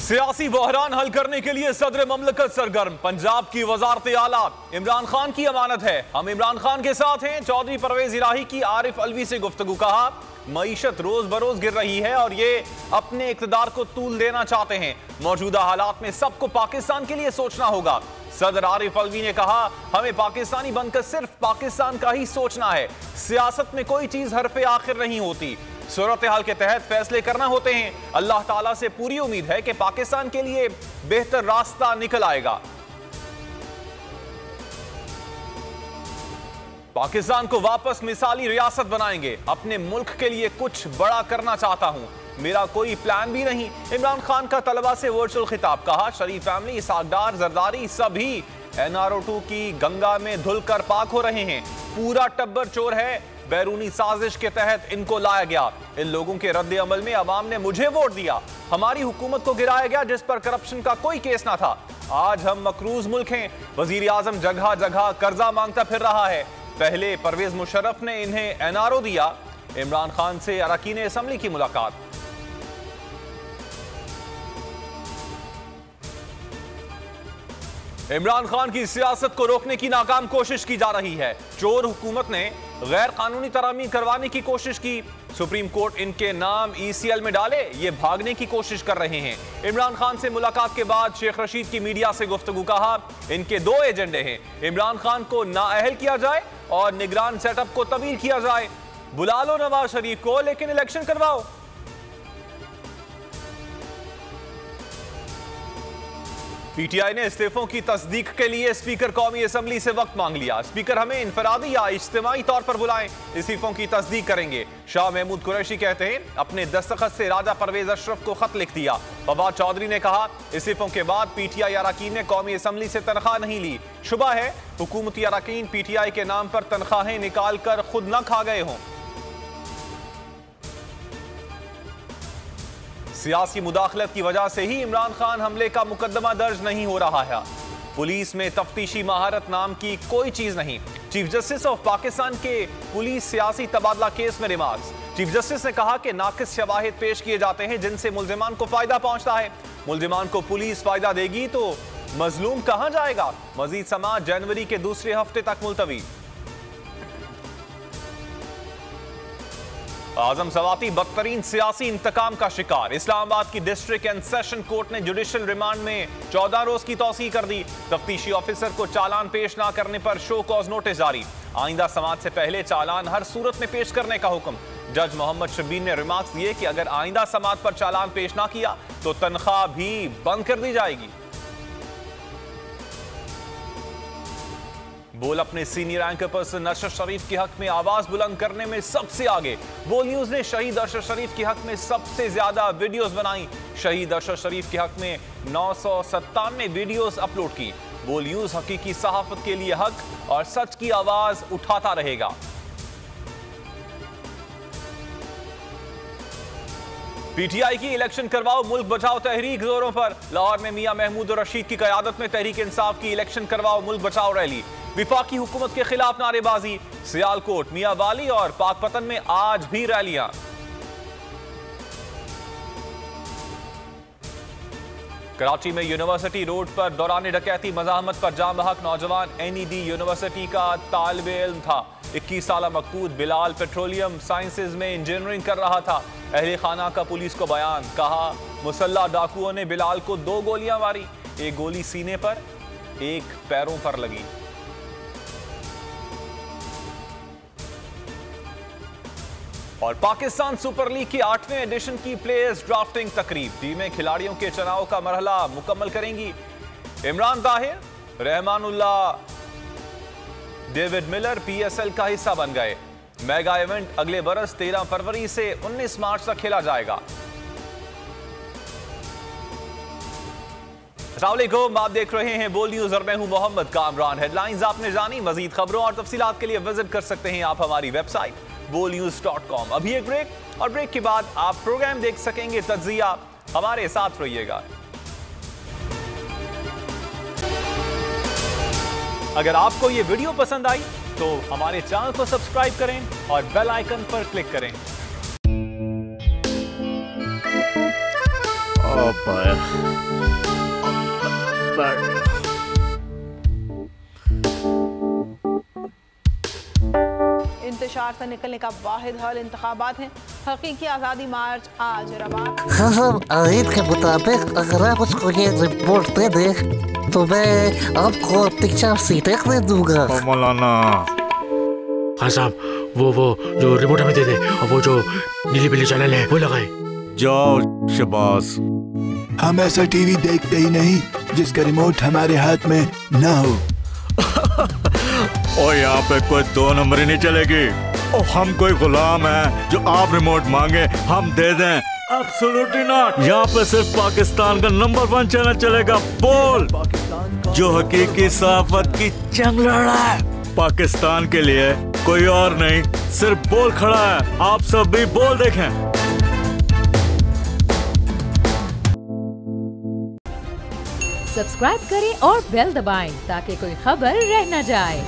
सियासी बहरान हल करने के लिए सदर ममलकत सरगर्म। पंजाब की वजारत आला इमरान खान की अमानत है, हम इमरान खान के साथ हैं। चौधरी परवेज इलाही की आरिफ अलवी से गुफ्तगू। कहा, मईशत रोज बरोज गिर रही है और ये अपने इक्तदार को तूल देना चाहते हैं। मौजूदा हालात में सबको पाकिस्तान के लिए सोचना होगा। सदर आरिफ अलवी ने कहा, हमें पाकिस्तानी बनकर सिर्फ पाकिस्तान का ही सोचना है। सियासत में कोई चीज हरफे आखिर नहीं होती, सूरत हाल के तहत फैसले करना होते हैं। अल्लाह ताला से पूरी उम्मीद है कि पाकिस्तान के लिए बेहतर रास्ता निकल आएगा। पाकिस्तान को वापस मिसाली रियासत बनाएंगे। अपने मुल्क के लिए कुछ बड़ा करना चाहता हूं, मेरा कोई प्लान भी नहीं। इमरान खान का तलबा से वर्चुअल खिताब। कहा, शरीफ फैमिली, इसाकडार, जरदारी सभी NRO2 की गंगा में धुलकर पाक हो रहे हैं। पूरा टब्बर चोर है, बैरूनी साजिश के तहत इनको लाया गया। इन लोगों के रद्द अमल में अवाम ने मुझे वोट दिया। हमारी हुकूमत को गिराया गया जिस पर करप्शन का कोई केस ना था। आज हम मकरूज मुल्क हैं। वजीर आजम जगह जगह कर्जा मांगता फिर रहा है। पहले परवेज मुशर्रफ ने इन्हें NRO दिया। इमरान खान से अरकान असम्बली की मुलाकात। इमरान खान की सियासत को रोकने की नाकाम कोशिश की जा रही है। चोर हुकूमत ने गैर कानूनी तरामीम करवाने की कोशिश की। सुप्रीम कोर्ट इनके नाम ECL में डाले, ये भागने की कोशिश कर रहे हैं। इमरान खान से मुलाकात के बाद शेख रशीद की मीडिया से गुफ्तगू। कहा, इनके दो एजेंडे हैं, इमरान खान को नाअहल किया जाए और निगरान सेटअप को तब्दील किया जाए। बुला लो नवाज शरीफ को, लेकिन इलेक्शन करवाओ। PTI ने इस्तीफों की तस्दीक के लिए स्पीकर कौमी असम्बली से वक्त मांग लिया। स्पीकर हमें इनफरादी या इज्तिमाई तौर पर बुलाएं, इस्तीफों की तस्दीक करेंगे। शाह महमूद कुरैशी कहते हैं, अपने दस्तखत से राजा परवेज अशरफ को खत लिख दिया। फवाद चौधरी ने कहा, इस्तीफों के बाद PTI अरकान ने कौमी असम्बली से तनख्वाह नहीं ली। शुबा है हुकूमती अरकान PTI के नाम पर तनख्वाहें निकाल कर खुद न खा गए हों। सियासी मुदाखलत की वजह से ही इमरान खान हमले का मुकदमा दर्ज नहीं हो रहा है। पुलिस में तफ्तीशी महारत नाम की कोई चीज नहीं। चीफ जस्टिस ऑफ पाकिस्तान के पुलिस सियासी तबादला केस में रिमार्क्स। चीफ जस्टिस ने कहा कि नाकिस शवाहिद पेश किए जाते हैं जिनसे मुल्जिमान को फायदा पहुंचता है। मुल्जिमान को पुलिस फायदा देगी तो मजलूम कहां जाएगा। मजीद समाअत जनवरी के दूसरे हफ्ते तक मुलतवी। आजम सवाती बदतरीन सियासी इंतकाम का शिकार। इस्लामाबाद की डिस्ट्रिक्ट एंड सेशन कोर्ट ने जुडिशियल रिमांड में 14 रोज की तौसीह कर दी। तफ्तीशी ऑफिसर को चालान पेश ना करने पर शो कॉज नोटिस जारी। आइंदा समाअत से पहले चालान हर सूरत में पेश करने का हुक्म। जज मोहम्मद शब्बीर ने रिमार्क्स दिए कि अगर आइंदा समाअत पर चालान पेश ना किया तो तनख्वाह भी बंद कर दी जाएगी। बोल अपने सीनियर एंकर पर्सन अरशद शरीफ के हक में आवाज बुलंद करने में सबसे आगे। बोल न्यूज ने शहीद अरशद शरीफ के हक में सबसे ज्यादा वीडियोस बनाई। शहीद अरशद शरीफ के हक में 997 वीडियोस अपलोड की। बोल न्यूज हकीकी सहाफत के लिए हक और सच की आवाज उठाता रहेगा। PTI की इलेक्शन करवाओ मुल्क बचाओ तहरीक जोरों पर। लाहौर में मियां महमूद और रशीद की क़यादत में तहरीक इंसाफ की इलेक्शन करवाओ मुल्क बचाओ रैली। विफाकी हुकूमत के खिलाफ नारेबाजी। सियालकोट, मियां वाली और पाकपतन में आज भी रैलियां। कराची में यूनिवर्सिटी रोड पर दौरान डकैती मज़ाहमत पर जाम बहक नौजवान NED यूनिवर्सिटी का तालिब इल्म था। 21 साला मकबूत बिलाल पेट्रोलियम साइंसेज में इंजीनियरिंग कर रहा था। अहले खाना का पुलिस को बयान। कहा, मुसल्ला डाकुओं ने बिलाल को 2 गोलियां मारी, एक गोली सीने पर, एक पैरों पर लगी। और पाकिस्तान सुपर लीग की 8वें एडिशन की प्लेयर्स ड्राफ्टिंग तकरीब। टीमें खिलाड़ियों के चुनाव का मरहला मुकम्मल करेंगी। Imran Tahir, Rahmanullah, David Miller PSL का हिस्सा बन गए। मेगा इवेंट अगले बरस 13 फरवरी से 19 मार्च तक खेला जाएगा। अस्सलाम वालेकुम, आप देख रहे हैं बोल न्यूज और मैं हूं मोहम्मद कामरान। हेडलाइंस आपने जानी। मजीद खबरों और तफसीलात के लिए विजिट कर सकते हैं आप हमारी वेबसाइट bolnews.com। अभी एक ब्रेक और ब्रेक के बाद आप प्रोग्राम देख सकेंगे तज्जिया। हमारे साथ रहिएगा। अगर आपको ये वीडियो पसंद आई तो हमारे चैनल को सब्सक्राइब करें और बेल आइकन पर क्लिक करें। इंतशार से निकलने का वाहिद हल इंतखाबात हैं। हकीकी आज़ादी मार्च आज रवान। खान आयन के मुताबिक अगर आप उसको ये रिपोर्ट दे दे तो मैं आपको अपनी 4 सीटें दे दूंगा। मौलाना खान साहब वो जो रिमोट हमें दे दे और वो जो नीली पीली चैनल है वो लगाए। जाओ शबाज। हम ऐसा टीवी देखते ही नहीं जिसका रिमोट हमारे हाथ में ना हो। और यहाँ पे कोई 2 नंबरी नहीं चलेगी। और हम कोई गुलाम है जो आप रिमोट मांगे हम दे दें? Absolutely not. यहाँ पे सिर्फ पाकिस्तान का नंबर 1 चैनल चलेगा, बोल, जो हकीकी सहाफत की जंग लड़ रहा है। पाकिस्तान के लिए कोई और नहीं, सिर्फ बोल खड़ा है। आप सब भी बोल देखें। सब्सक्राइब करें और बेल दबाएं ताकि कोई खबर रह न जाए।